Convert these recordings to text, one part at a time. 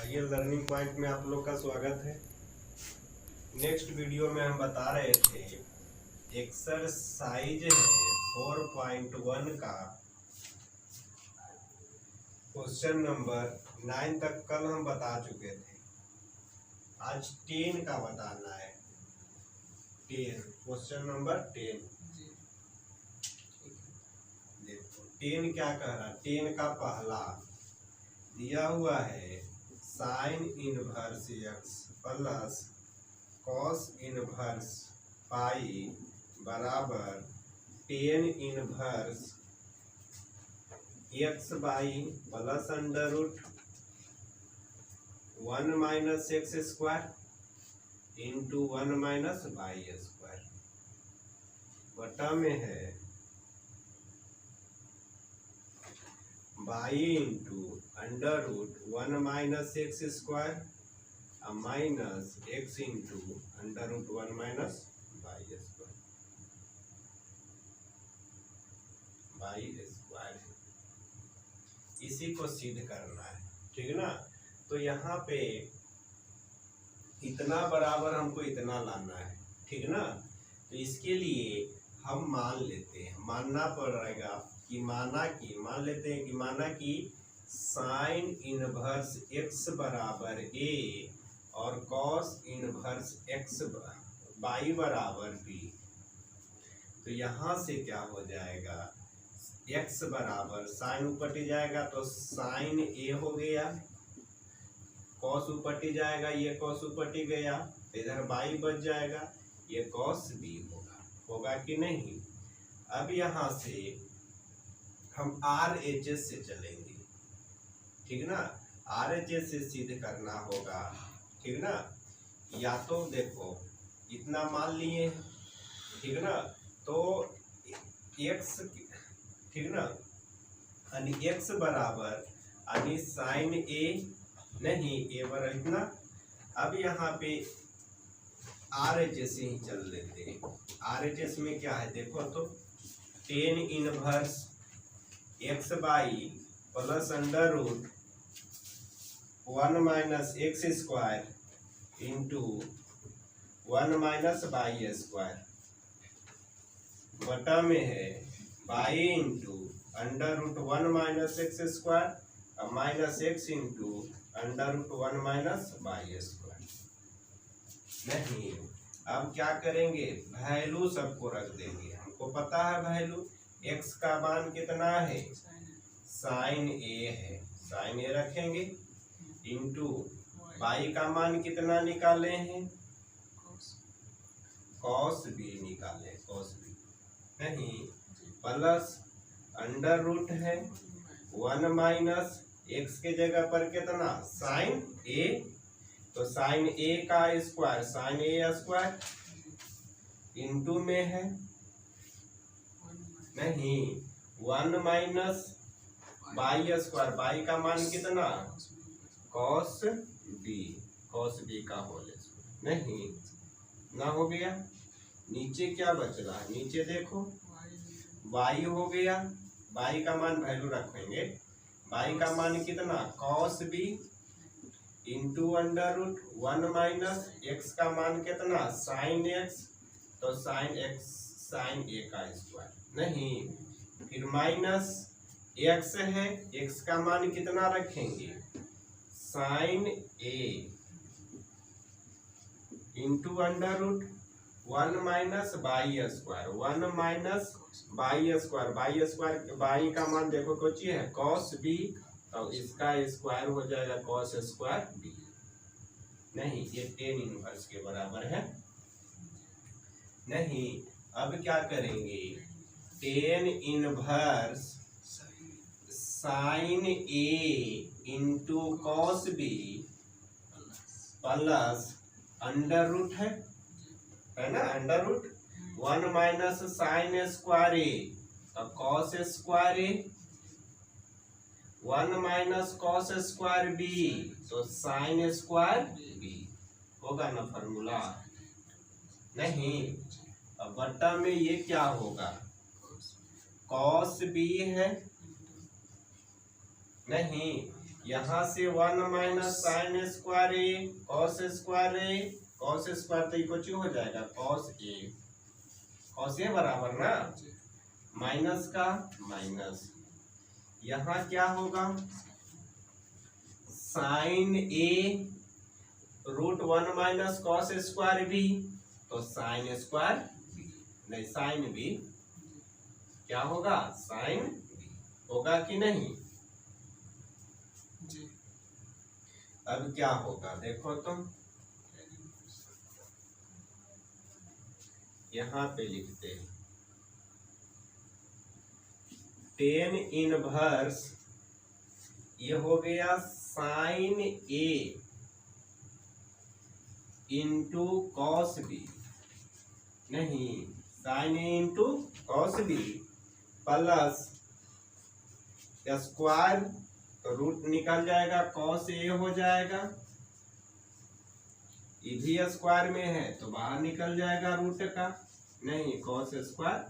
आइए learning point में आप लोग का स्वागत है। नेक्स्ट वीडियो में हम बता रहे थे एक्सरसाइज है 4.1 का क्वेश्चन नंबर 9 तक कल हम बता चुके थे। आज 10 का बताना है। 10 क्वेश्चन नंबर 10। देखो 10 क्या कह रहा है। 10 का पहला दिया हुआ है sine inverse x plus cos inverse pi बराबर tan inverse x by plus under root 1 minus x square into 1 minus y square बटा में है by into under root 1 minus x square minus x into under root 1 minus y square इसी को सिद्ध करना है। ठीक ना। तो यहाँ पे इतना बराबर हमको इतना लाना है। ठीक ना। तो इसके लिए हम मान लेते हैं, मानना पड़ेगा कि मान लेते हैं कि माना कि साइन इनवर्स एक्स बराबर ए और कॉस इनवर्स एक्स बाई बराबर बी। तो यहाँ से क्या हो जाएगा, एक्स बराबर साइन ऊपर जाएगा तो साइन ए हो गया, कॉस ऊपर जाएगा, ये कॉस ऊपर गया, इधर बाई बच जाएगा, ये कॉस बी होगा कि नहीं। अब यहाँ से हम आर एच एस से चलेंगे। ठीक ना। आर एच एस से सिद्ध करना होगा। ठीक ना। या तो देखो इतना मान लिए। ठीक ना। तो एक्स, ठीक ना, यानी एक्स बराबर यानी साइन ए नहीं ए बराबर इतना। अब यहाँ पे आर एच एस ही चल लेते हैं। आर एच एस में क्या है देखो तो tan inverse x by plus under root 1 minus x square into 1 minus y square बटा में है by into under root 1 minus x square minus x into under root 1 minus y square. नहीं, अब क्या करेंगे, वैल्यू सबको रख देंगे। हमको पता है वैल्यू एक्स का मान कितना है, साइन ए है, साइन ए रखेंगे इंटू वाई का मान कितना निकाले हैं, कॉस बी निकाले, कॉस बी नहीं प्लस अंडर रूट है 1 माइनस एक्स के जगह पर कितना साइन ए, तो साइन ए का square sine A square into में है नहीं 1 माइनस बाई स्क्वायर, बाई का मान कितना कॉस बी का होल स्क्वायर नहीं ना हो गया। नीचे क्या बच रहा है, नीचे देखो वाई हो गया, वाई का मान वैल्यू रखेंगे, वाई का मान कितना cos B into under root 1 minus x का मान कितना साइन एक्स, तो साइन एक्स साइन ए का स्क्वायर नहीं, फिर माइनस एक्स है, एक्स का मान कितना रखेंगे sine A into under root 1 minus by square, 1 minus by square, by square by का मान देखो कुछ है कॉस बी, और इसका स्क्वायर हो जाएगा कॉस स्क्वायर बी नहीं, ये टेन इनवर्स के बराबर है नहीं। अब क्या करेंगे, tan inverse sine A into cos B plus under root है ना, under root 1 minus sine square A, तो cos square A 1 minus cos square B, तो साइन स्क्वायर बी होगा ना फॉर्मूला नहीं। अब बट्टा में ये क्या होगा कॉस बी है नहीं यहाँ से 1 minus sine square A cos square A, cos square तो इक्वल हो जाएगा कॉस ए बराबर ना माइनस का माइनस, यहाँ क्या होगा sine A root 1 minus cos square B, तो साइन स्क्वायर नहीं साइन बी क्या होगा साइन बी होगा कि नहीं जी। अब क्या होगा देखो तो यहाँ पे लिखते हैं टेन इनवर्स ये हो गया sine A into cos B, नहीं sine A into cos B plus square तो रूट निकल जाएगा कॉस ए हो जाएगा, ये भी स्क्वायर में है तो बाहर निकल जाएगा रूट का, नहीं कॉस स्क्वायर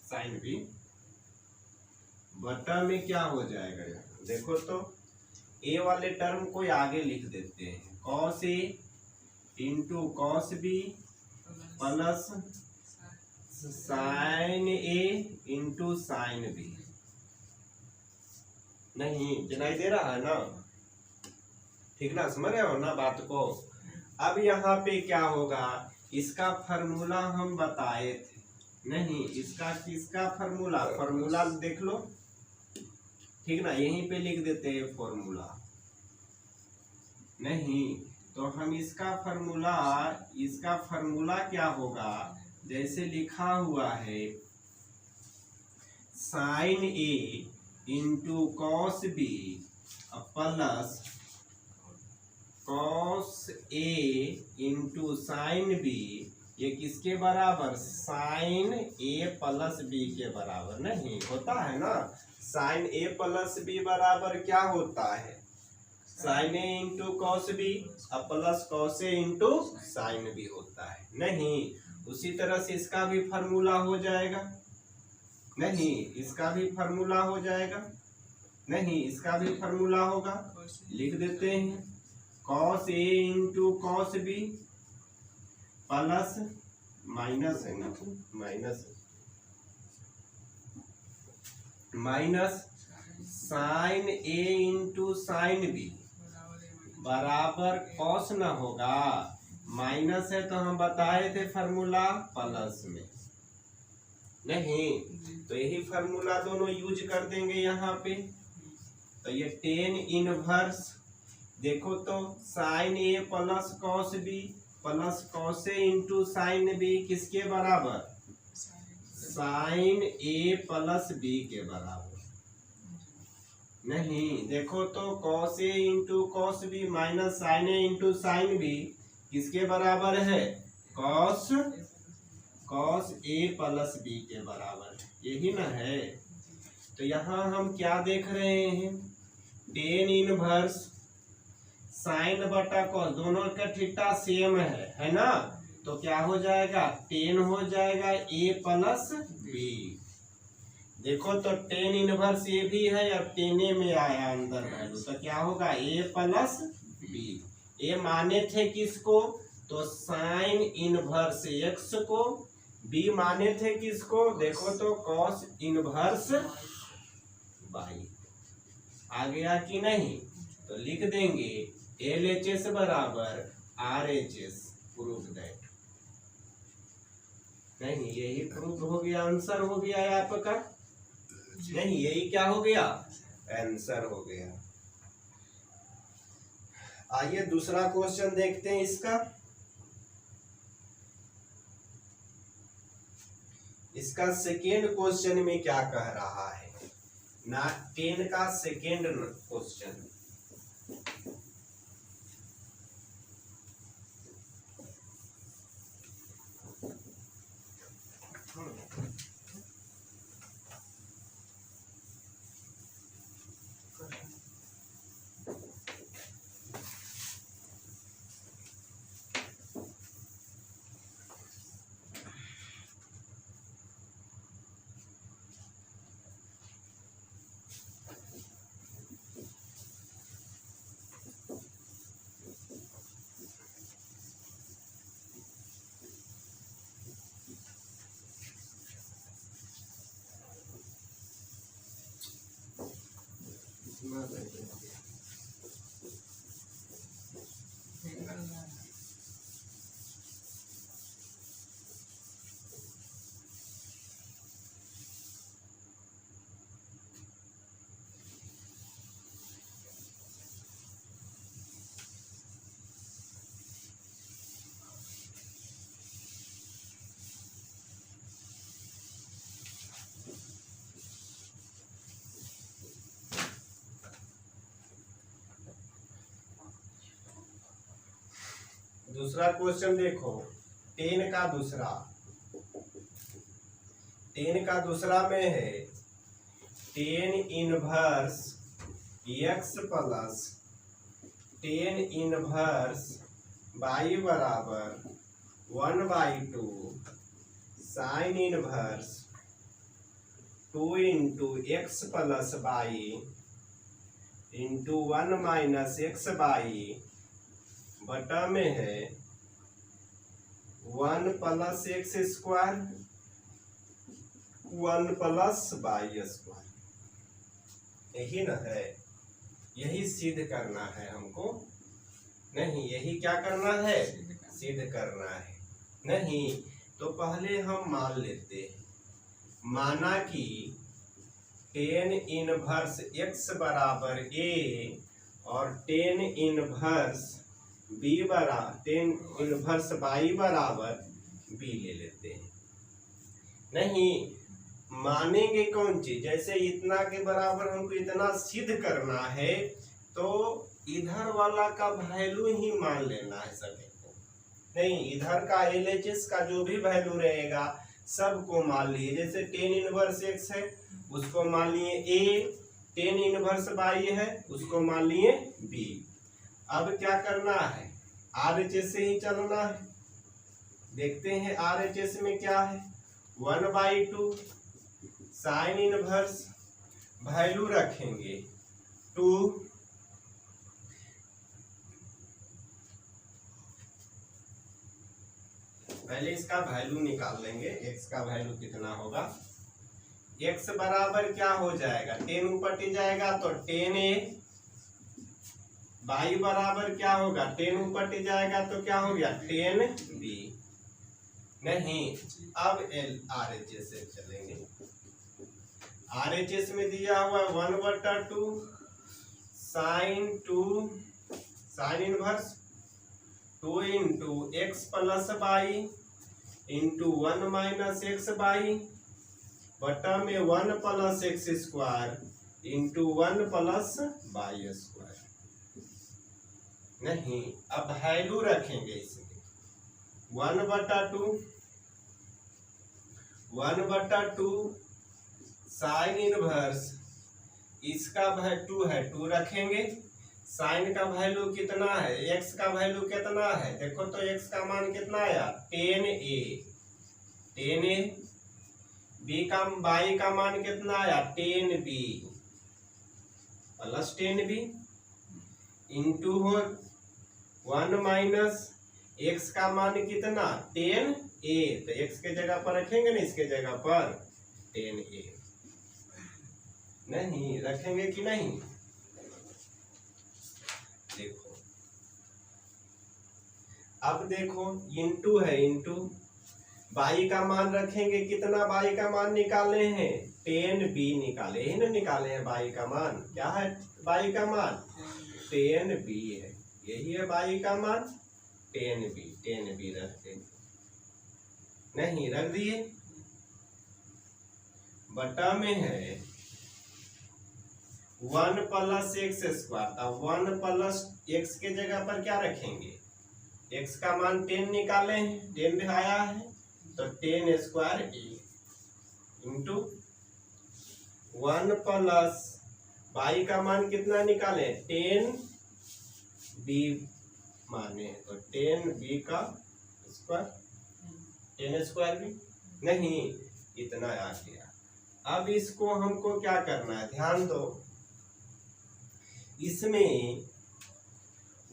साइन बी बटा में क्या हो जाएगा यहाँ देखो तो ए वाले टर्म को आगे लिख देते हैं cos A into cos B plus sine A into sine B, नहीं जनाई दे रहा है ना ठीक ना, समझ रहे हो ना बात को। अब यहाँ पे क्या होगा इसका फॉर्मूला हम बताए थे, नहीं इसका किसका फॉर्मूला देख लो ठीक ना, यहीं पे लिख देते हैं फॉर्मूला, नहीं तो हम इसका फॉर्मूला क्या होगा जैसे लिखा हुआ है sine A into cos B plus cos A into sine B, ये किसके बराबर साइन ए प्लस बी के बराबर नहीं होता है ना, साइन ए प्लस बी बराबर क्या होता है sine A into cos B plus cos A into sine B होता है, नहीं उसी तरह से इसका भी फॉर्मूला हो जाएगा, नहीं इसका भी फॉर्मूला हो जाएगा, नहीं इसका भी फॉर्मूला होगा, लिख देते हैं cos A into cos B plus minus है ना minus sine A into sine B बराबर कॉस ना होगा, माइनस है तो हम बताए थे फॉर्मूला प्लस में, नहीं तो यही फॉर्मूला दोनों यूज कर देंगे यहाँ पे, तो ये टेन इनवर्स देखो तो sine A plus cos B plus cos A into sine B किसके बराबर साइन ए प्लस बी के बराबर, नहीं देखो तो cos A into cos B minus sine A into sine B किसके बराबर है कॉस ए प्लस बी के बराबर, यही ना है। तो यहाँ हम क्या देख रहे हैं टेन इनवर्स साइन बटा कॉस दोनों का थीटा सेम है ना, तो क्या हो जाएगा टेन हो जाएगा ए प्लस बी, देखो तो टेन इनवर्स ए भी है और टेने में आया अंदर वैल्यू, तो क्या होगा ए प्लस बी, ए माने थे किसको तो साइन इनवर्स एक्स को, बी माने थे किसको देखो तो कॉस इनवर्स वाई, आ गया कि नहीं, तो लिख देंगे LHS बराबर RHS प्रूफ दैट, नहीं यही प्रूफ हो गया आंसर हो गया है आपका, नहीं यही क्या हो गया आंसर हो गया। आइए दूसरा क्वेश्चन देखते हैं इसका सेकेंड क्वेश्चन में क्या कह रहा है ना 10 का सेकेंड क्वेश्चन, दूसरा क्वेश्चन देखो, 10 का दूसरा में है 10 inverse x plus 10 inverse y बराबर 1/2 sine inverse 2 into x plus y into 1 minus x y बटा में है 1 plus x square 1 plus y square. यही ना है, यही सिद्ध करना है हमको। नहीं, यही क्या करना है, सिद्ध करना है। नहीं तो पहले हम मान लेते हैं, माना कि 10 इनवर्स x बराबर a और 10 इनवर्स b बराबर 10 इनवर्स y बराबर b ले लेते हैं। नहीं मानेंगे कौन चीज, जैसे इतना के बराबर हमको इतना सिद्ध करना है तो इधर वाला का वैल्यू ही मान लेना है सभी को। नहीं, इधर का LHS का जो भी वैल्यू रहेगा सबको मान लिए। जैसे 10 इनवर्स x है उसको मान लिए a, 10 इनवर्स y है उसको मान लिए b। अब क्या करना है, RHS से ही चलना है। देखते हैं RHS में क्या है, 1/2 साइन इनवर्स वैल्यू रखेंगे 2 पहले इसका वैल्यू निकाल लेंगे, x का वैल्यू कितना होगा। x बराबर क्या हो जाएगा, 10 ऊपर टी जाएगा तो 10a, y बराबर क्या होगा 10 ऊपर टी जाएगा तो क्या हो गया 10b। नहीं, अब RHS से चलेंगे। RHS में दिया हुआ 1/2 sine inverse 2 into x plus y into 1 minus x y बटा में 1 plus x square into 1 plus y square. नहीं, अब वैल्यू रखेंगे इसमें 1/2 साइन इनवर्स, इसका वैल्यू है 2 रखेंगे। साइन का वैल्यू कितना है, x का वैल्यू कितना है, देखो तो x का मान कितना आया 10a, b का y का मान कितना आया 10b plus 10b into 1 minus x का मान कितना 10a, तो x के जगह पर रखेंगे ना, इसके जगह पर 10a। नहीं रखेंगे कि नहीं, देखो अब देखो इंटू है, इंटू y का मान रखेंगे कितना, y का मान निकाले हैं 10b निकाले हैं ना, निकाले हैं y का मान। क्या है y का मान 10b है, यही है y का मान 10b रखते नहीं, रख दिए बटा में है 1 plus x square. 1 plus x के जगह पर क्या रखेंगे, x का मान 10 निकाले हैं, 10 भी आया है तो 10 square a into 1 plus y का मान कितना निकाले 10b माने तो 10b का स्क्वायर 10 स्क्वायर भी नहीं, इतना आ गया। अब इसको हमको क्या करना है, ध्यान दो, इसमें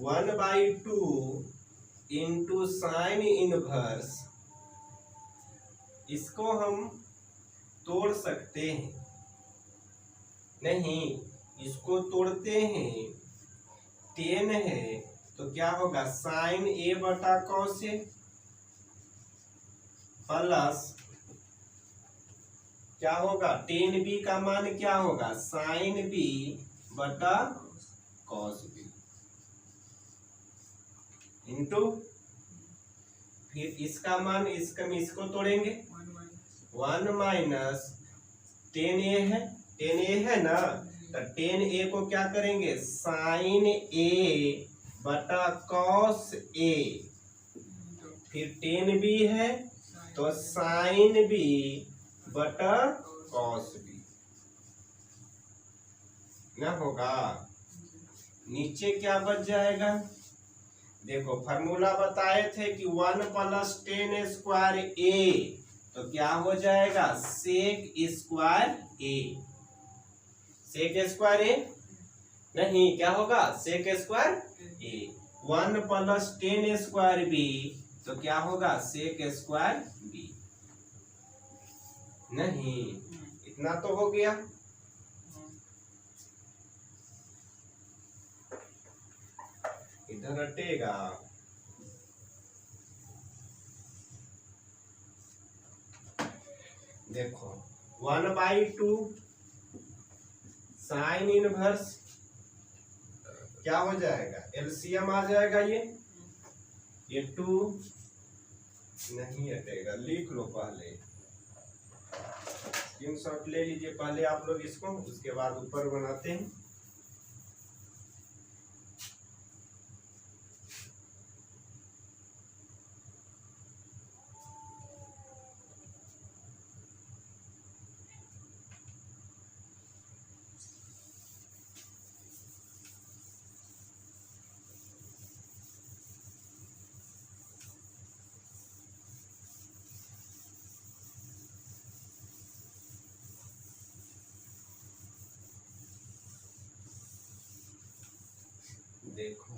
1/2 इंटू साइन इनवर्स, इसको हम तोड़ सकते हैं। नहीं, इसको तोड़ते हैं 10 है तो क्या होगा साइन a बटा कॉस a प्लस क्या होगा 10b का मान क्या होगा साइन b बटा कॉस b इंटू फिर इसका मान इसको तोड़ेंगे 1 माइनस 10a है ना, तो 10a को क्या करेंगे साइन a बटा कॉस a फिर टेन बी है तो साइन बी बटा कॉस बी ना होगा। नीचे क्या बच जाएगा, देखो फार्मूला बताए थे कि 1 + 10 स्क्वायर ए, तो क्या हो जाएगा सेक स्क्वायर ए। सेक स्क्वायर ए नहीं, क्या होगा सेक स्क्वायर ए। 1 + 10 स्क्वायर बी, तो क्या होगा सेक स्क्वायर बी। नहीं, इतना तो हो गया। इधर हटेगा, देखो 1/2 साइन इनवर्स क्या हो जाएगा, एलसीएम आ जाएगा। ये 2 नहीं हटेगा, लिख लो पहले, स्क्रीनशॉट ले लीजिए पहले आप लोग इसको, उसके बाद ऊपर बनाते हैं। देखो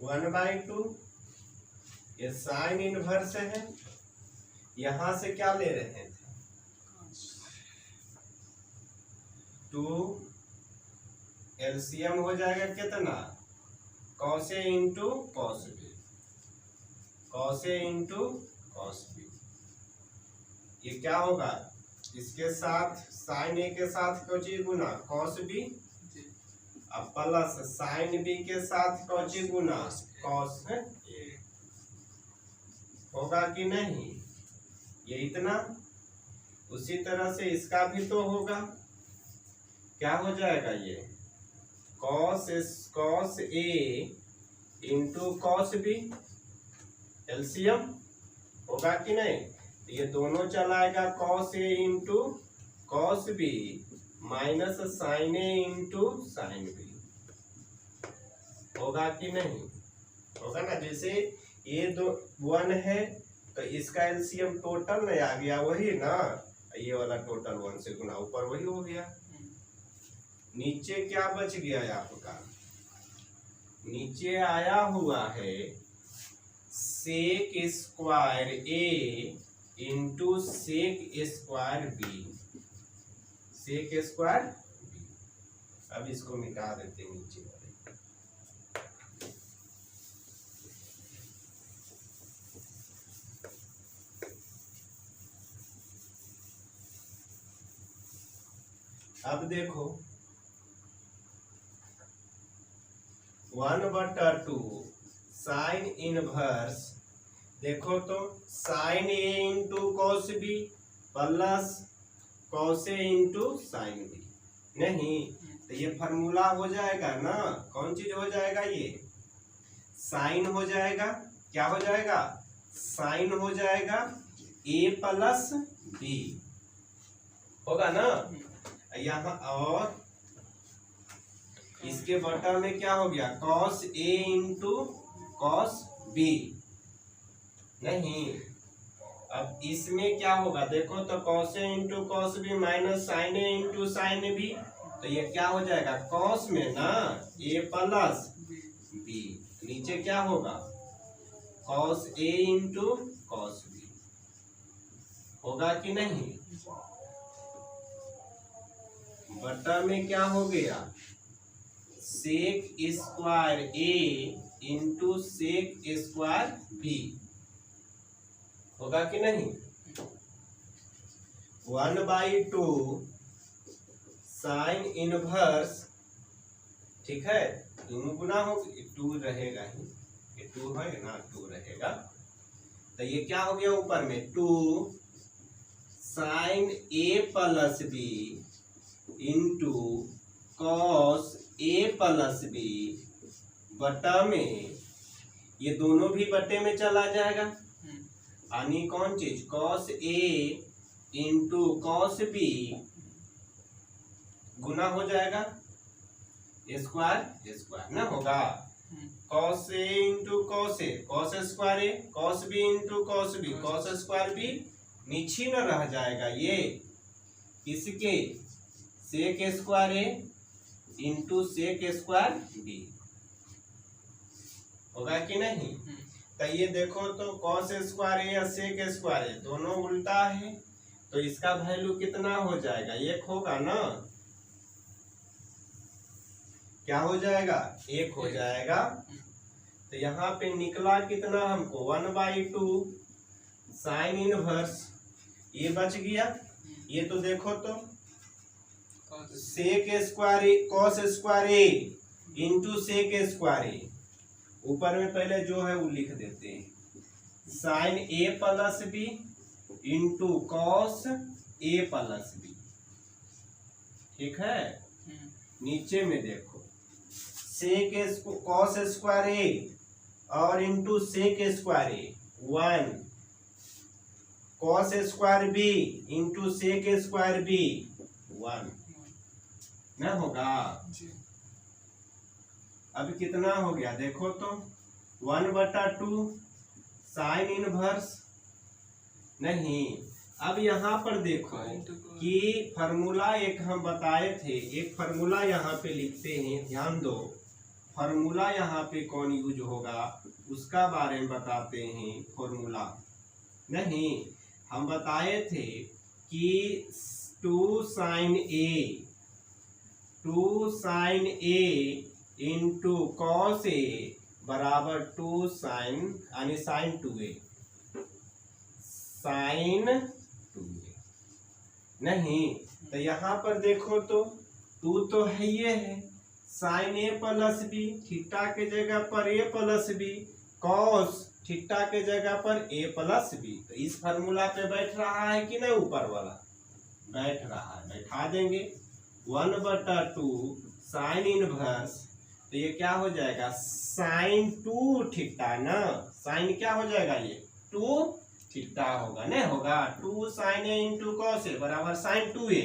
1/2 ये साइन इनवर्स है, यहां से क्या ले रहे थे 2, एलसीएम हो जाएगा कितना cos A into cos B, cos A into cos B. ये क्या होगा, इसके साथ साइन ए के साथ कौची गुना कॉस बी, अब प्लस साइन बी के साथ कौची गुना कॉस ए, होगा कि नहीं, ये इतना। उसी तरह से इसका भी तो होगा, क्या हो जाएगा ये cos A into cos B, LCM होगा कि नहीं। ये दोनों चलाएगा cos A into cos B minus sine A into sine B, होगा कि नहीं, होगा ना। जैसे ये दो 1 है तो इसका एलसीएम टोटल नहीं आ गया वही ना, ये वाला टोटल 1 से गुना ऊपर वही हो गया। नीचे क्या बच गया आपका, नीचे आया हुआ है sec square A into sec square B, sec square B. अब इसको मिटा देते हैं नीचे वाले। अब देखो 1/2 साइन इनवर्स, देखो तो sine A into cos B plus cos A into sine B, नहीं तो ये फार्मूला हो जाएगा ना, कौन चीज हो जाएगा, ये साइन हो जाएगा, क्या हो जाएगा साइन हो जाएगा ए प्लस बी, होगा ना यहाँ। और इसके बटा में क्या हो गया cos A into cos B, नहीं। अब इसमें क्या होगा देखो तो cos A into cos B minus sine A into sine B, तो ये क्या हो जाएगा कॉस में ना ए प्लस बी, नीचे क्या होगा cos A into cos B, होगा कि नहीं। बटा में क्या हो गया सेक square A into sec square B, होगा कि नहीं। 1/2 साइन इनवर्स, ठीक है, दोनों गुना हो 2 रहेगा ही, ये 2 है ना 2 रहेगा, तो ये क्या हो गया ऊपर में 2 sign A plus B into cos A plus B बटा में ये दोनों भी बटे में चला जाएगा, यानी कौन चीज cos A into cos B गुना हो जाएगा स्क्वायर स्क्वायर ना होगा। Cos A into cos A cos square A, cos B into cos B cos square B, नीचे न रह जाएगा ये इसके sec square A into sec square B, होगा कि नहीं। तो ये देखो तो कॉस स्क्वायर ए या सेक स्क्वायर ए दोनों उल्टा है, तो इसका वैल्यू कितना हो जाएगा, एक होगा ना, क्या हो जाएगा, एक हो जाएगा। तो यहाँ पे निकला कितना हमको 1/2 साइन इनवर्स, ये बच गया। ये तो देखो तो सेक square A cos square A into sec square ए, ऊपर में पहले जो है वो लिख देते हैं, sign A plus B into cos A plus B, ठीक है। नीचे में देखो सेक कॉस स्क्वायर ए और into sec square A 1, cos square B into sec square B 1 ना होगा। अब कितना हो गया देखो तो 1/2 साइन इनवर्स नहीं। अब यहाँ पर देखो कि फार्मूला एक हम बताए थे, एक फार्मूला यहाँ पे लिखते हैं, ध्यान दो फार्मूला यहाँ पे कौन यूज होगा उसका बारे में बताते हैं। फार्मूला नहीं, हम बताए थे कि 2 साइन ए इंटू कॉस ए बराबर 2 साइन यानी साइन 2a नहीं। तो यहाँ पर देखो तो 2 तो है ये है, sine A plus B theta के जगह पर ए प्लस बी, कॉस थीटा के जगह पर ए प्लस बी। तो इस फार्मूला पे बैठ रहा है कि नहीं, ऊपर वाला बैठ रहा है, बैठा देंगे 1/2 साइन इनवर्स, तो ये क्या हो जाएगा साइन 2 थीटा ना, साइन क्या हो जाएगा ये 2 थीटा होगा नहीं होगा। 2 साइन ए इंटू कॉस ए बराबर साइन 2a,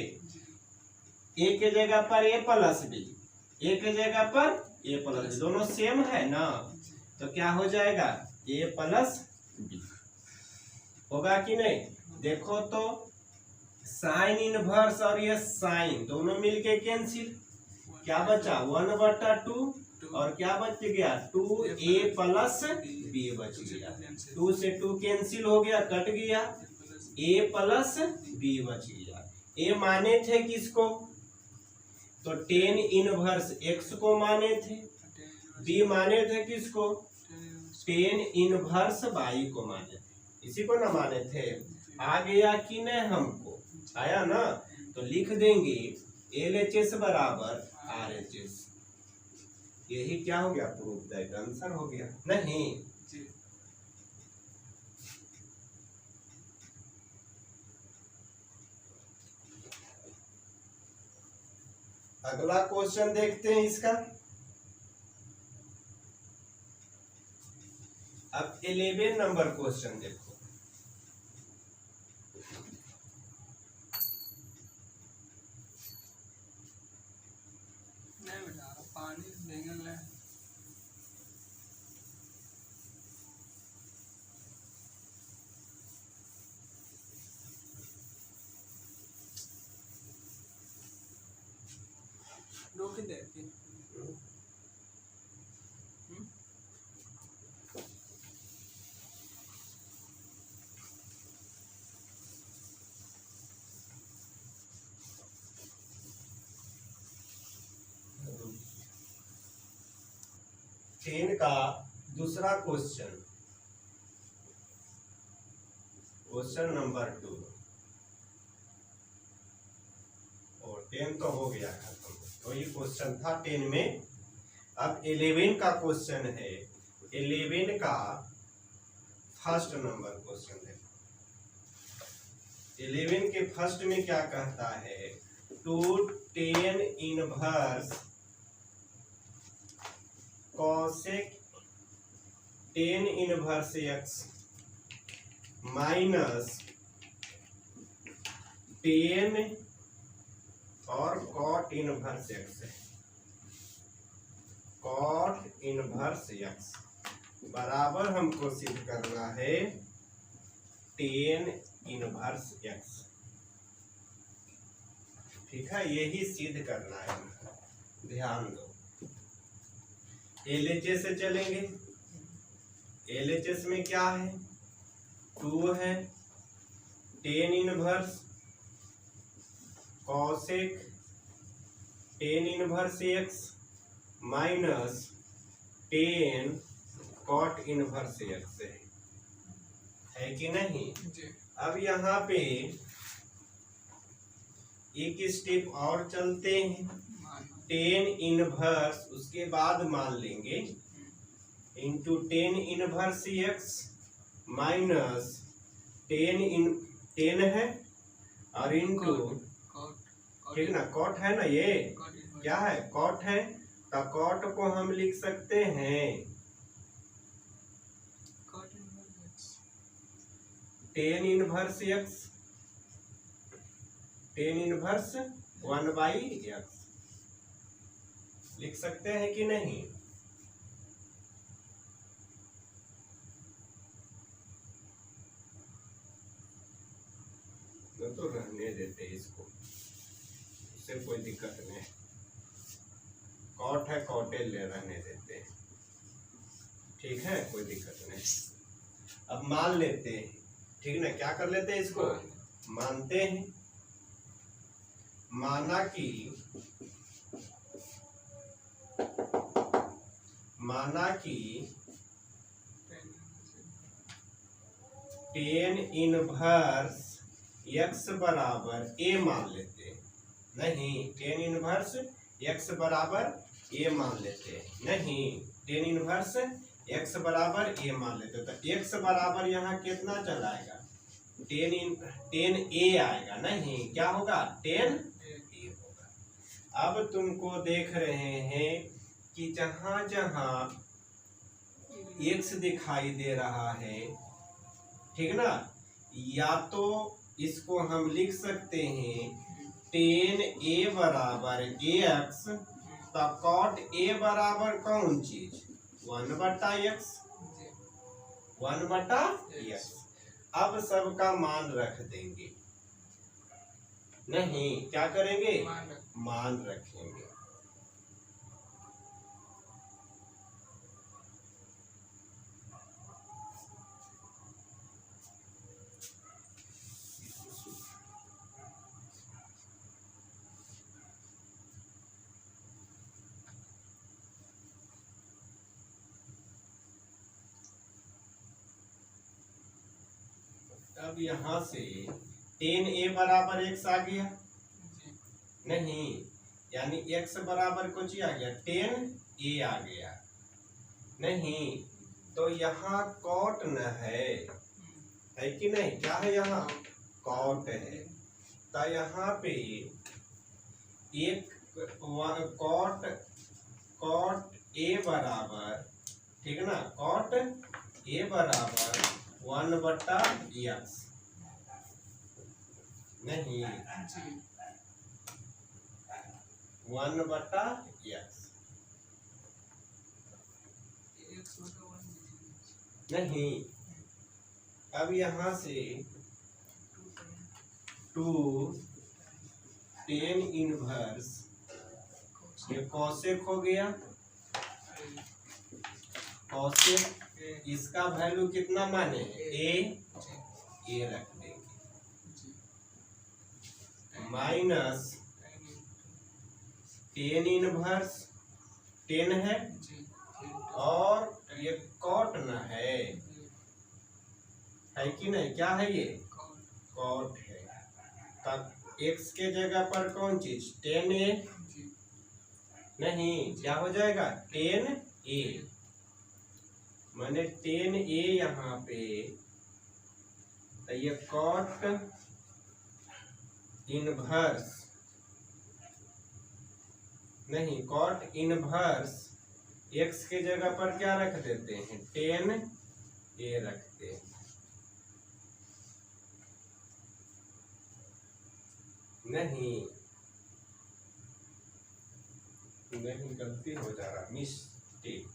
ए के जगह पर ए प्लस बी, ए के जगह पर ए प्लस बी, दोनों सेम है ना, तो क्या हो जाएगा ए प्लस बी, होगा कि नहीं। देखो तो साइन इनवर्स और ये साइन दोनों मिलके कैंसिल, क्या बचा 1/2 और क्या बच गया 2a प्लस बी बच गया, 2 से 2 कैंसिल हो गया, कट गया, a प्लस बी बच गया। a माने थे किसको, तो tan इनवर्स x को माने थे, b माने थे किसको, tan इनवर्स y को माने थे, इसी को ना माने थे। आ गया कि नहीं, हमको आया ना, तो लिख देंगे LHS बराबर RHS, यही क्या हो गया प्रूफ दैट आंसर हो गया नहीं। अगला क्वेश्चन देखते हैं इसका। अब 11 नंबर क्वेश्चन देखो। पानी देंगे रोक दे। 10 का दूसरा क्वेश्चन, क्वेश्चन नंबर 2, और 10 तो हो गया खत्म, तो ये क्वेश्चन था 10 में। अब 11 का क्वेश्चन है, 11 का फर्स्ट नंबर क्वेश्चन है। 11 के फर्स्ट में क्या कहता है, 2 tan inverse cosec tan inverse x minus ten और कॉट इनवर्स एक्स है। कॉट इनवर्स एक्स बराबर हमको सिद्ध करना है टेन इनवर्स एक्स। ठीक है, यही सिद्ध करना है, ध्यान दो। एलएचएस से चलेंगे। एलएचएस में क्या है? 2 है tan inverse cosec tan inverse x minus tan cot inverse x है कि नहीं? जी। अब यहाँ पे एक स्टेप और चलते हैं। टेन इनवर्स उसके बाद मान लेंगे into ten inverse x minus ten है और इंटू, ठीक ना, कॉट है ना, ये क्या है? कॉट है। तो कॉट को हम लिख सकते हैं ten inverse x, tan inverse 1/x लिख सकते हैं कि नहीं? तो रहने देते इसको, उससे कोई दिक्कत नहीं। कॉट है, कॉटे ले रहने देते हैं, ठीक है, कोई दिक्कत नहीं। अब मान लेते हैं, ठीक ना, क्या कर लेते हैं, इसको मानते हैं। माना कि टेन इनवर्स एक्स बराबर ए मान लेते हैं। नहीं, टेन इनवर्स एक्स बराबर ए मान लेते हैं। नहीं, टेन इनवर्स एक्स बराबर ए मान लेते हैं। तो एक्स बराबर यहाँ कितना चलाएगा? टेन ए आएगा। नहीं, क्या होगा? टेन ए होगा। अब तुमको देख रहे हैं कि जहां जहां एक्स दिखाई दे रहा है, ठीक ना, या तो इसको हम लिख सकते हैं टेन ए बराबर एक्स, तो कॉट ए बराबर कौन चीज? 1/x, 1/x। अब सबका मान रख देंगे। नहीं, क्या करेंगे? मान रखेंगे। अब यहां से टेन ए बराबर एक्स आ गया। नहीं, यानी एक्स बराबर कुछ आ गया, टेन ए आ गया। नहीं, तो यहाँ कॉट न है कि नहीं? क्या है यहाँ? कॉट है। तो यहाँ पे एक कॉट ए बराबर, ठीक है ना, कॉट ए बराबर 1/x। नहीं, 1/x। नहीं, अब यहाँ से 2 टेन इनवर्स, ये कॉसेक हो गया। कॉसेक इसका वैल्यू कितना माने? ए रख देंगे माइनस टेन इनवर्स, टेन है और ये कॉट न है कि नहीं? क्या है ये? कॉट है। तब एक्स के जगह पर कौन चीज? टेन ए। नहीं, क्या हो जाएगा? टेन ए, माने टेन ए यहाँ पे। तो ये कॉट इनवर्स, नहीं, कॉट इनवर्स एक्स के जगह पर क्या रख देते हैं, 10a रखते हैं। नहीं नहीं, गलती हो जा रहा, मिस्टेक।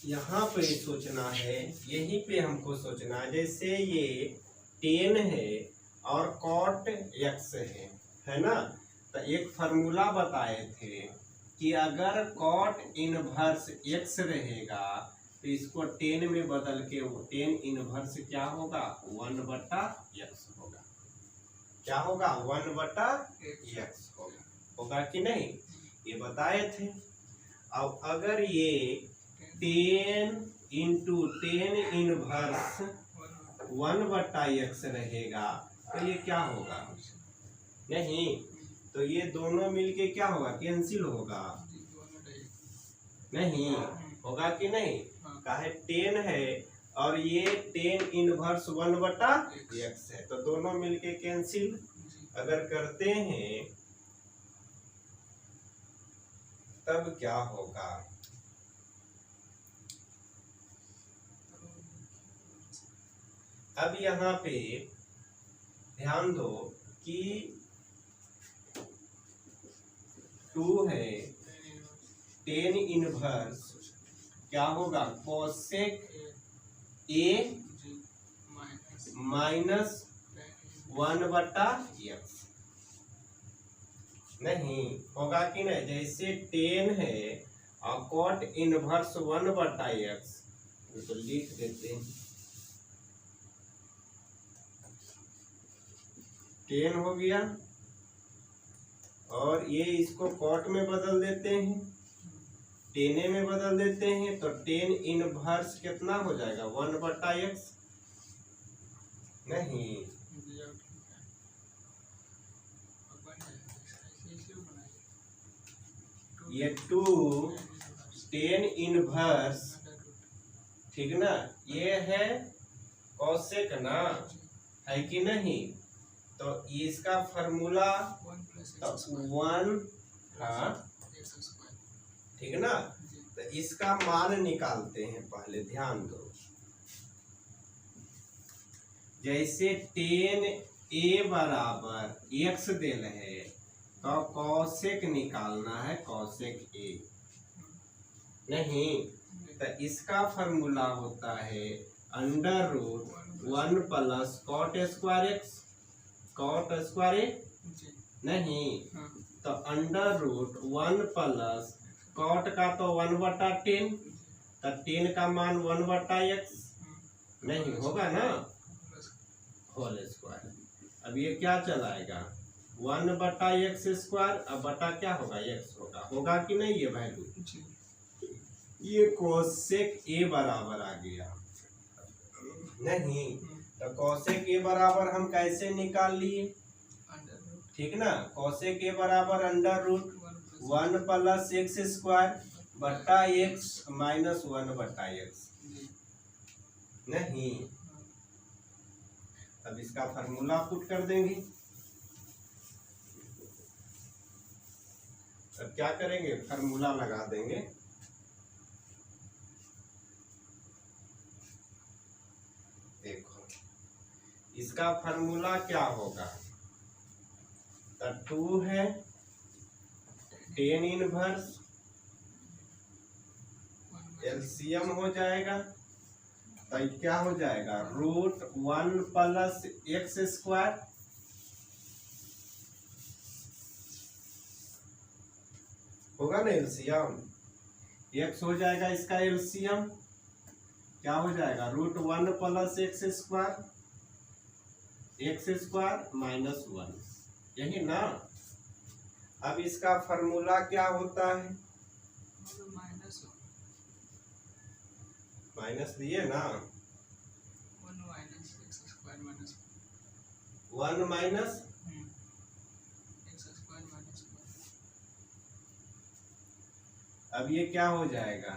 यहाँ पे सोचना है, यहीं पे हमको सोचना है। जैसे ये 10 है और cot x है ना। तो एक फार्मूला बताए थे कि अगर cot इनवर्स x रहेगा तो इसको 10 में बदल के वो 10 इनवर्स क्या होगा, 1/x होगा। क्या होगा, 1/x होगा। होगा कि नहीं, ये बताए थे। अब अगर ये 10 इंटू 10 इनवर्स 1/x रहेगा तो ये क्या होगा, नहीं तो ये दोनों मिलके क्या होगा, कैंसिल होगा। नहीं होगा कि नहीं, काहे 10 है और ये 10 इनवर्स 1/x है, तो दोनों मिलके कैंसिल अगर करते हैं तब क्या होगा। अब यहाँ पे ध्यान दो कि 2 है, 10 इनवर्स क्या होगा, कोसेक a माइनस 1/x। नहीं होगा कि नहीं, जैसे 10 है और cot इनवर्स 1/x, तो लिख देते हैं 10 हो गया और ये इसको cot में बदल देते हैं, 10 में बदल देते हैं, तो 10 इनवर्स कितना हो जाएगा, 1/x। नहीं ये 2 10 इनवर्स, ठीक ना, ये है कोसेक ना, है कि नहीं। तो इसका फॉर्मूला 1, हाँ ठीक ना। तो इसका मान निकालते हैं, पहले ध्यान दो। जैसे 10a बराबर x देल है तो कौसेक निकालना है, कौसेक a। नहीं तो इसका फॉर्मूला होता है √1 plus cot square x, cot square नहीं तो √1 प्लस cot का तो 1/10, तो 10 का मान 1/x नहीं होगा ना, होल स्क्वायर। अब ये क्या चलाएगा, 1/x स्क्वायर, अब बटा क्या होगा, x होगा। होगा कि नहीं ये वैल्यू, ये कोसेक a बराबर आ गया। नहीं तो कोसेक a बराबर हम कैसे निकाल लिए, ठीक ना। कोसेक a बराबर √1 प्लस x स्क्वायर बटा x माइनस 1/x। नहीं अब इसका फार्मूला पुट कर देंगे। अब क्या करेंगे, फार्मूला लगा देंगे। देखो इसका फार्मूला क्या होगा, तो 2 है 10 इनवर्स, एलसीएम हो जाएगा तो क्या हो जाएगा, √1 प्लस x स्क्वायर होगा ना, एलसीएम x हो जाएगा, इसका एलसीएम क्या हो जाएगा, √1 प्लस x स्क्वायर माइनस 1, यही ना। अब इसका फॉर्मूला क्या होता है, माइनस दिए ना, 1 माइनस अब ये क्या हो जाएगा,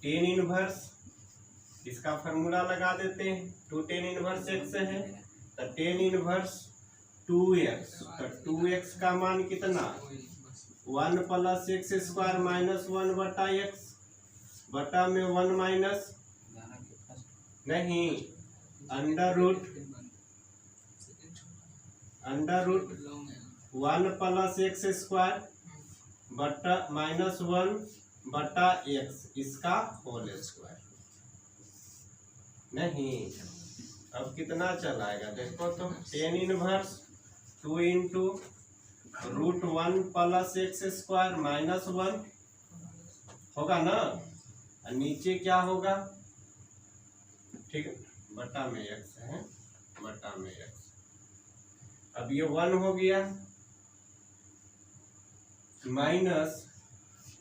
10 इनवर्स, इसका फार्मूला लगा देते हैं। 2 10 इनवर्स x है तो 10 इनवर्स 2x, तो 2x का मान कितना, 1 प्लस एक्स स्क्वायर माइनस 1 बटा एक्स, बटा में 1 माइनस नहीं under root 1 plus x square बटा माइनस 1 बटा एक्स, इसका होल स्क्वायर। नहीं, अब कितना चलाएगा देखो तो, 10 inverse 2 into root 1 plus x square minus 1 होगा ना, और नीचे क्या होगा, ठीक है, बटा में एक्स है, बटा में एक्स। अब ये 1 हो गया, minus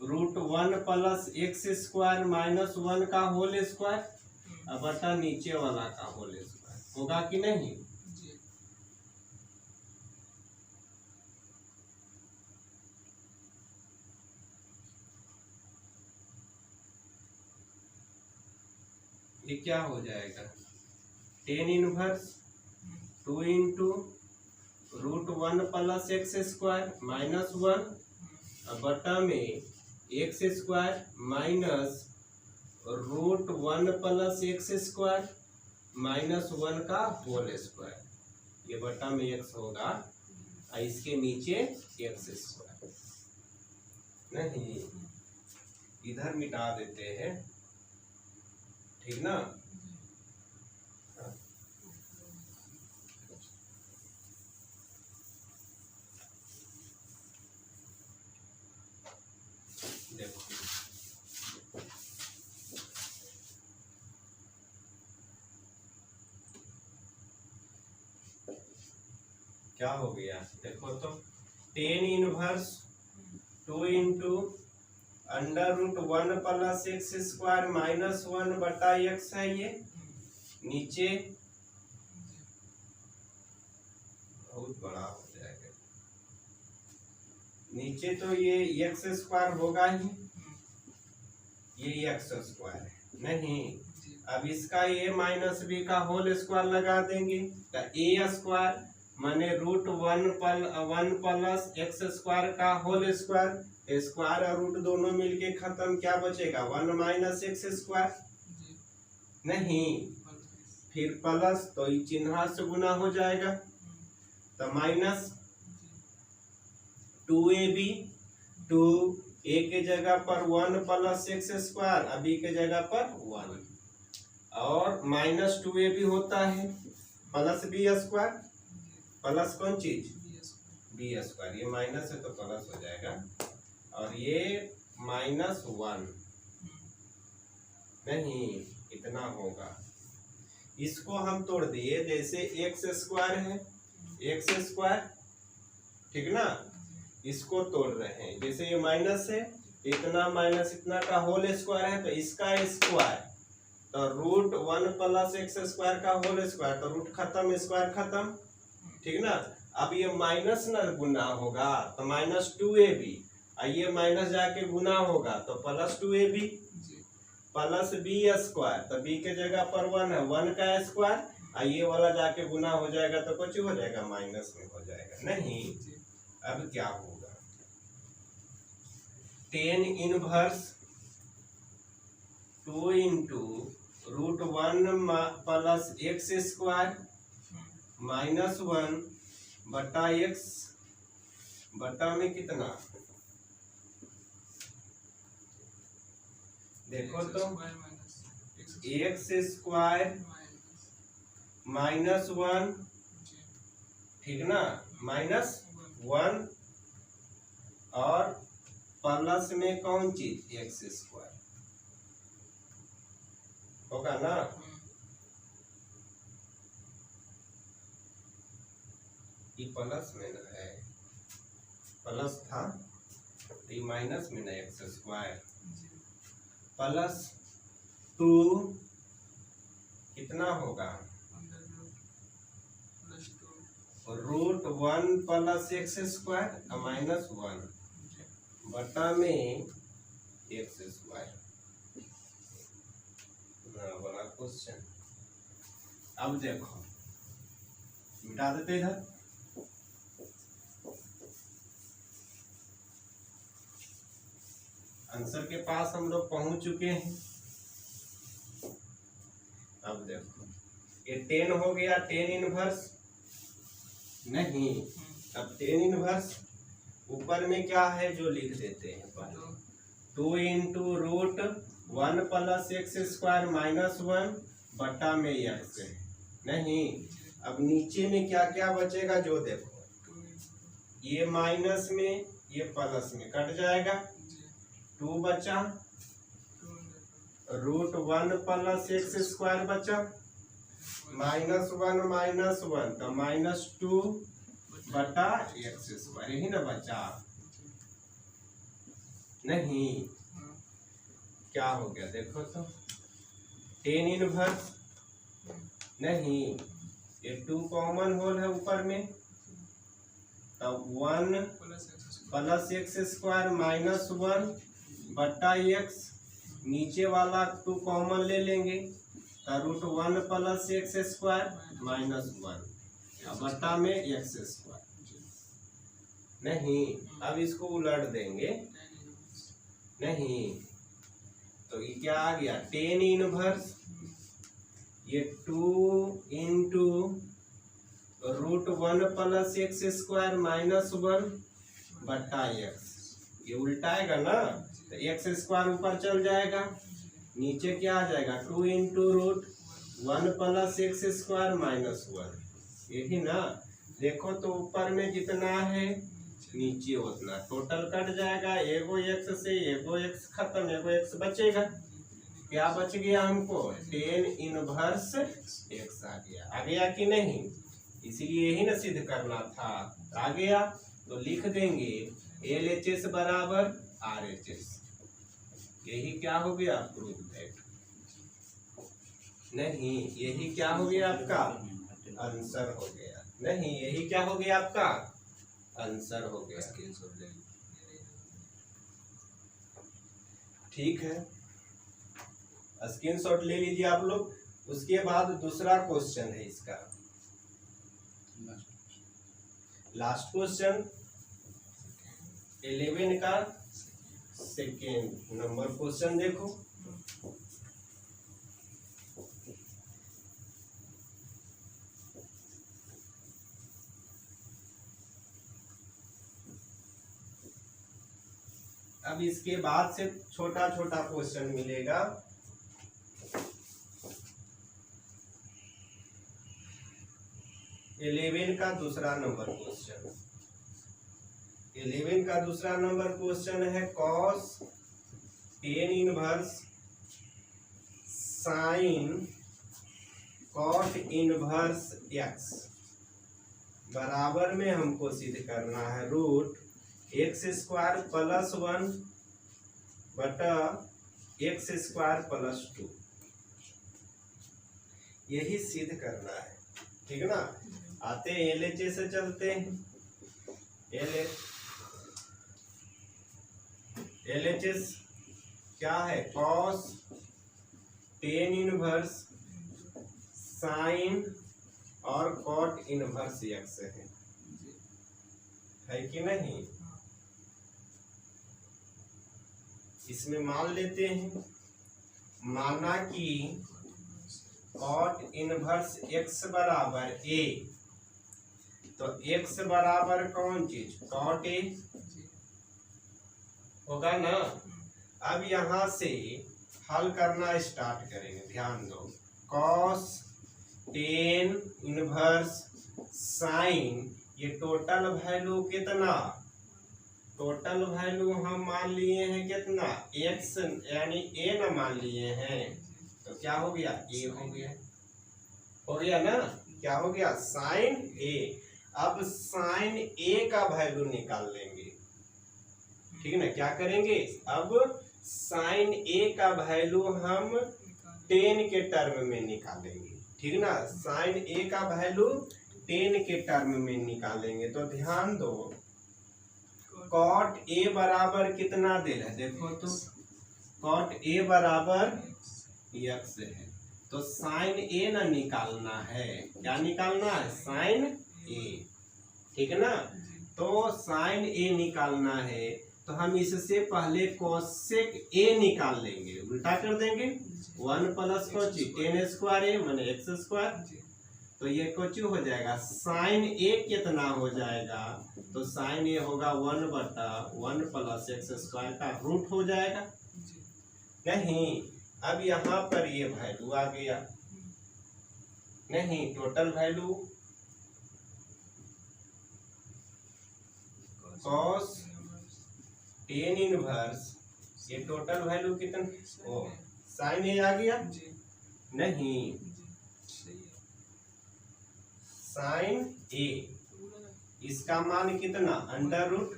root 1 plus x square minus 1 का होल स्क्वायर, अब बटा नीचे वाला का होल स्क्वायर, होगा कि नहीं। ये क्या हो जाएगा, 10 inverse 2 into root 1 plus x square minus 1 बटा में x square minus root 1 plus x square minus 1 का होल स्क्वायर, ये बटा में एक्स होगा, और इसके नीचे एक्स स्क्वायर। नहीं, इधर मिटा देते हैं, ठीक ना। देखो क्या हो गया, देखो तो 10 inverse 2 into under root 1 plus x square minus 1 बटा एक्स है, ये नीचे बहुत बड़ा हो जाएगा, नीचे तो ये एक्स स्क्वायर होगा ही, ये एक्स स्क्वायर है नहीं। अब इसका ए माइनस बी का होल स्क्वायर लगा देंगे, तो ए स्क्वायर माने रूट 1 प्लस एक्स स्क्वायर का होल स्क्वायर, स्क्वायर और रूट दोनों मिलके खत्म, क्या बचेगा 1 माइनस एक्स स्क्वायर, नहीं फिर प्लस, तो ये चिन्ह से गुना हो जाएगा, तो माइनस 2ab, 2a के जगह पर 1 प्लस एक्स स्क्वायर, बी के जगह पर 1, और माइनस 2ab होता है प्लस बी स्क्वायर, प्लस कौन चीज बी स्क्वायर, ये माइनस है तो प्लस हो जाएगा, और ये माइनस 1 नहीं इतना होगा। इसको हम तोड़ दिए, जैसे एक्स स्क्वायर है, एक्स स्क्वायर, ठीक ना, इसको तोड़ रहे हैं, जैसे ये माइनस है, इतना माइनस इतना का होल स्क्वायर है, तो इसका स्क्वायर, तो रूट 1 प्लस एक्स स्क्वायर का होल स्क्वायर, तो रूट खत्म स्क्वायर खत्म, ठीक ना। अब ये माइनस ना गुना होगा तो माइनस 2ab, ये माइनस जाके गुना होगा तो plus 2ab plus B square, तो बी के जगह पर 1 है, 1 का स्क्वायर, ये वाला जाके गुना हो जाएगा तो कुछ हो जाएगा, माइनस में हो जाएगा। नहीं, अब क्या होगा, 10 inverse 2 into root 1 plus x square minus 1 बटा एक्स, बटा में कितना, देखो तो एक्स स्क्वायर माइनस 1, ठीक ना, माइनस 1, और प्लस में कौन चीज एक्स स्क्वायर होगा ना, ये प्लस में ना है, प्लस था तो ये माइनस में ना एक्स स्क्वायर, प्लस 2 कितना होगा, root 1 plus x square minus 1 बटा में एक्स स्क्वायर। बड़ा क्वेश्चन। अब देखो मिटा देते इधर, आंसर के पास हम लोग पहुंच चुके हैं। अब देखो ये 10 हो गया, 10 इनवर्स नहीं, अब 10 इनवर्स ऊपर में क्या है जो लिख देते हैं पहले, 2 into root 1 plus x square minus 1 बटा में एक्स है नहीं। अब नीचे में क्या क्या बचेगा जो देखो, ये माइनस में ये प्लस में कट जाएगा, 2 बचा, रूट 1 प्लस एक्स स्क्वायर बचा, -1 तो -2 बटा एक्स स्क्वायर, यही ना बचा नहीं। क्या हो गया देखो तो, 10 इनवर्स नहीं, ये 2 कॉमन होल है ऊपर में, तब 1 प्लस एक्स स्क्वायर -1 बटा एक्स, नीचे वाला 2 कॉमन ले लेंगे तो रूट 1 प्लस एक्स स्क्वायर -1 बटा में एक्स स्क्वायर नहीं। अब इसको उलट देंगे नहीं, तो ये क्या आ गया, 10 इनवर्स ये 2 into root 1 plus x square -1 बटा एक्स, ये उल्टाएगा ना तो एक्स स्क्वायर ऊपर चल जाएगा, नीचे क्या आ जाएगा, 2 into root 1 plus x square -1, यही ना। देखो तो ऊपर में जितना है नीचे उतना, टोटल कट जाएगा, एगो एक्स से एगो एक्स खत्म, एगो एक्स बचेगा, क्या बच गया हमको, 10 इनवर्स एक्स आ गया कि नहीं। इसीलिए यही ना सिद्ध करना था, आ गया तो लिख देंगे LHS बराबर RHS, यही क्या हो गया, प्रूव दैट नहीं, यही क्या हो गया आपका आंसर हो गया नहीं, यही क्या हो गया आपका आंसर हो गया। ठीक है, स्क्रीनशॉट ले लीजिए आप लोग। उसके बाद दूसरा क्वेश्चन है इसका, लास्ट क्वेश्चन 11 का सेकेंड नंबर क्वेश्चन देखो। अब इसके बाद से छोटा छोटा क्वेश्चन मिलेगा। इलेवन का दूसरा नंबर क्वेश्चन, 11 का दूसरा नंबर क्वेश्चन है cos 10 inverse sine cot inverse x बराबर में हमको सिद्ध करना है रूट एक्स स्क्वायर प्लस 1 बटा एक्स स्क्वायर प्लस 2, यही सिद्ध करना है। ठीक ना, आते हैं LHS से चलते हैं। LHS क्या है, कॉस 10 इनवर्स साइन और कॉट इनवर्स एक्स है कि नहीं। इसमें मान लेते हैं, माना कि कॉट इनवर्स एक्स बराबर ए, तो एक्स बराबर कौन चीज, कॉट ए होगा ना। अब यहां से हल करना स्टार्ट करेंगे, ध्यान दो, कॉस 10 इनवर्स साइन, ये टोटल वैल्यू कितना, टोटल वैल्यू हम मान लिए हैं कितना, एक्स यानी ए ना मान लिए हैं, तो क्या हो गया, ए हो गया ना, क्या हो गया, साइन ए। अब साइन ए का वैल्यू निकाल लेंगे, ठीक है ना, क्या करेंगे, अब साइन ए का वैल्यू हम 10 के टर्म में निकालेंगे। ठीक ना, साइन ए का वैल्यू 10 के टर्म में निकालेंगे। तो ध्यान दो, कॉट ए बराबर कितना दे रहा है, देखो तो कॉट ए बराबर एक्स है, तो साइन ए ना निकालना है, क्या निकालना है, साइन ए। ठीक है ना, तो साइन ए निकालना है, तो हम इससे पहले कोसेक ए निकाल लेंगे, उल्टा कर देंगे। 1 प्लस कोची टेन स्क्वायर ए माने एक्स स्क्वायर, जी तो ये कोची हो जाएगा साइन ए कितना हो जाएगा, तो साइन ए होगा 1/1 प्लस एक्स स्क्वायर का रूट हो जाएगा। जी नहीं, अब यहाँ पर ये वैल्यू आ गया, नहीं total value cos tan inverse, ये टोटल वैल्यू कितना, ओ साइन ए आ गया, जी नहीं जी सही है। साइन ए पूरा इसका मान कितना, under root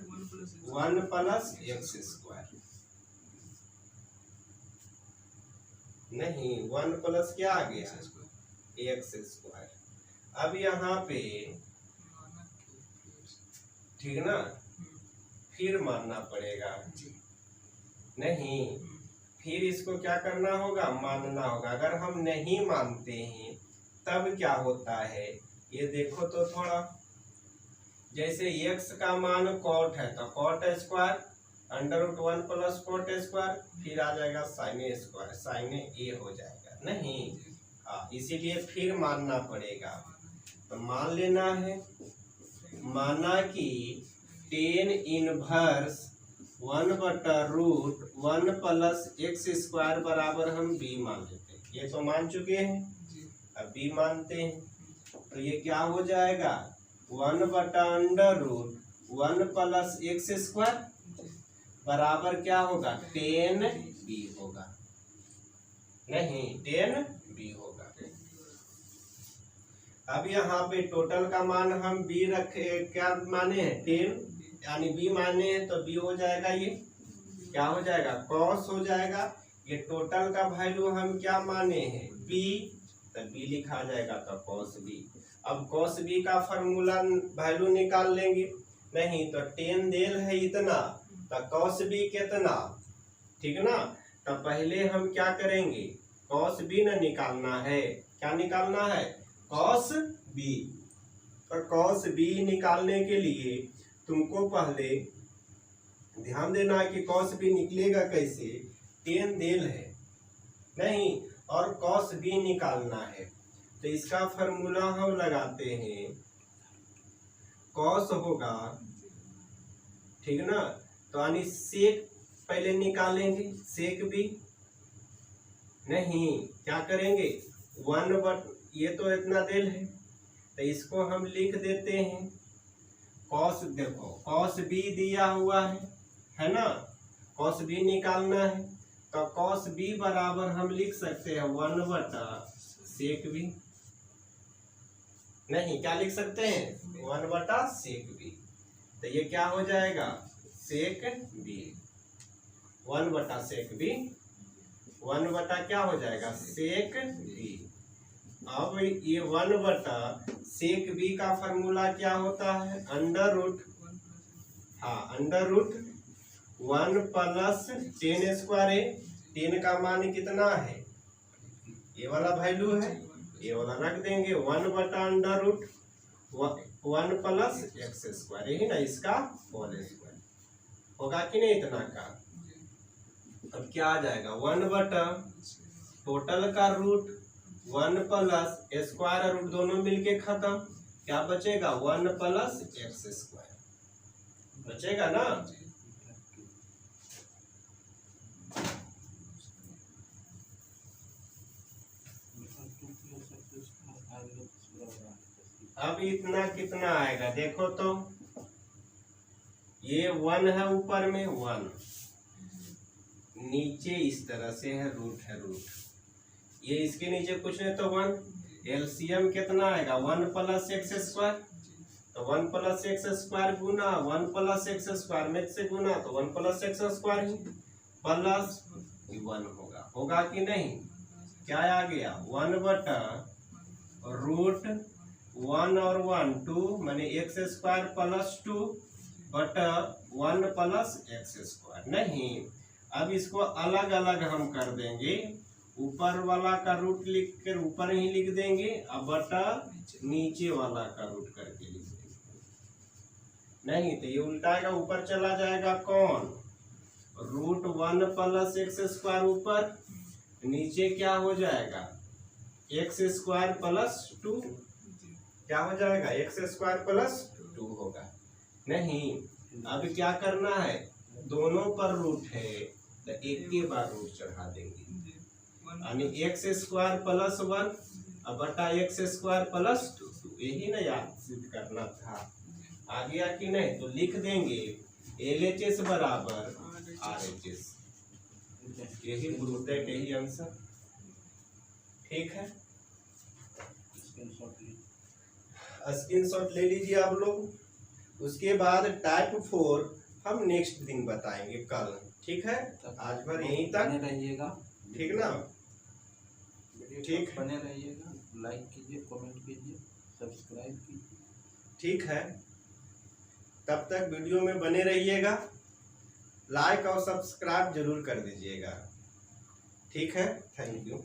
1 plus x square, नहीं 1 प्लस क्या आ गया एक्स स्क्वायर। अब यहाँ पे ठीक ना, फिर मानना पड़ेगा, जी नहीं फिर इसको क्या करना होगा, मानना होगा। अगर हम नहीं मानते हैं तब क्या होता है, ये देखो तो थोड़ा, जैसे x का मान कॉट है तो cot square under root 1 plus cot square, फिर आ जाएगा sine A square, sine A हो जाएगा, नहीं हाँ, इसीलिए फिर मानना पड़ेगा। तो मान लेना है, माना कि tan inverse 1/√1 plus x square बराबर हम b मान लेते हैं, ये तो मान चुके हैं, जी अब b मानते हैं, तो ये क्या हो जाएगा 1/√1 प्लस एक्स स्क्वायर बराबर क्या होगा 10b होगा, नहीं 10b होगा। अब यहाँ पे टोटल का मान हम b रखे, क्या माने हैं 10, यानी b माने हैं, तो b हो जाएगा, ये क्या हो जाएगा कॉस हो जाएगा। ये टोटल का वैल्यू हम क्या माने हैं b, तो b लिखा जाएगा तो कॉस b। अब कॉस b का फॉर्मूला वैल्यू निकाल लेंगे, नहीं तो 10 देल है इतना, तो कॉस b कितना, ठीक ना। तो पहले हम क्या करेंगे, कॉस b न निकालना है, क्या निकालना है कॉस b। तो कॉस b निकालने के लिए तुमको पहले ध्यान देना है कि कॉस b निकलेगा कैसे, 10 देल है नहीं और कॉस b निकालना है, तो इसका फॉर्मूला हम लगाते हैं, कॉस होगा ठीक ना, तो यानी सेक पहले निकालेंगे, सेक b, नहीं क्या करेंगे 1 ये तो इतना देल है, तो इसको हम लिख देते हैं कॉस, देखो कॉस b दिया हुआ है ना, कॉस b निकालना है, तो कॉस b बराबर हम लिख सकते हैं 1/सेक b, नहीं क्या लिख सकते हैं 1/सेक b, तो ये क्या हो जाएगा सेक b, 1/सेक b, 1/ क्या हो जाएगा सेक b। अब ये 1/सेक b का फॉर्मूला क्या होता है अंडर रूट, हाँ अंडर रूट 1 प्लस 10 स्क्वायर है, 10 का मान कितना है, ये वाला वैल्यू है, ये वाला रख देंगे 1/√1 प्लस एक्स स्क्वायर, यही ना इसका होल स्क्वायर होगा कि नहीं इतना का। अब क्या आ जाएगा 1/ टोटल का रूट 1 प्लस स्क्वायर रूट दोनों मिलके खत्म, क्या बचेगा 1 प्लस एक्स स्क्वायर बचेगा ना। अब इतना कितना आएगा देखो तो, ये 1 है ऊपर में 1, नीचे इस तरह से है रूट, ये इसके नीचे कुछ नहीं तो 1, एलसीएम कितना आएगा 1 प्लस एक्स स्क्वायर, तो 1 प्लस एक्स स्क्वायर गुना 1 प्लस एक्स स्क्वायर में से गुना तो 1 प्लस एक्स स्क्वायर ही प्लस 1 होगा कि नहीं, क्या आ गया 1/√1 और 1 2 माने x square plus 2/1 plus x square. नहीं अब इसको अलग अलग हम कर देंगे, ऊपर वाला का रूट लिख कर ऊपर ही लिख देंगे, अब बटा नीचे वाला का रूट करके लिख देंगे, नहीं तो ये उल्टाएगा, ऊपर चला जाएगा कौन, √1 प्लस एक्स स्क्वायर ऊपर, नीचे क्या हो जाएगा एक्स स्क्वायर प्लस 2, क्या हो जाएगा एक्स स्क्वायर प्लस 2 होगा। नहीं अब क्या करना है, दोनों पर रूट है तो एक के बाद रूट चढ़ा देंगे, यानी एक्स स्क्वायर प्लस 1 अब बटा एक्स स्क्वायर प्लस 2, यही ना याद सिद्ध करना था। आ गया कि नहीं, तो लिख देंगे LHS बराबर RHS, यही प्रूफ है, यही आंसर। ठीक है, स्क्रीनशॉट ले लीजिए आप लोग। उसके बाद टाइप 4 हम नेक्स्ट दिन बताएंगे कल। ठीक है, आज भर यहीं तक बने रहिएगा, ठीक ना, ठीक बने रहिएगा, लाइक कीजिए, कमेंट कीजिए, सब्सक्राइब कीजिए। ठीक है, तब तक वीडियो में बने रहिएगा, लाइक और सब्सक्राइब जरूर कर दीजिएगा। ठीक है, थैंक यू।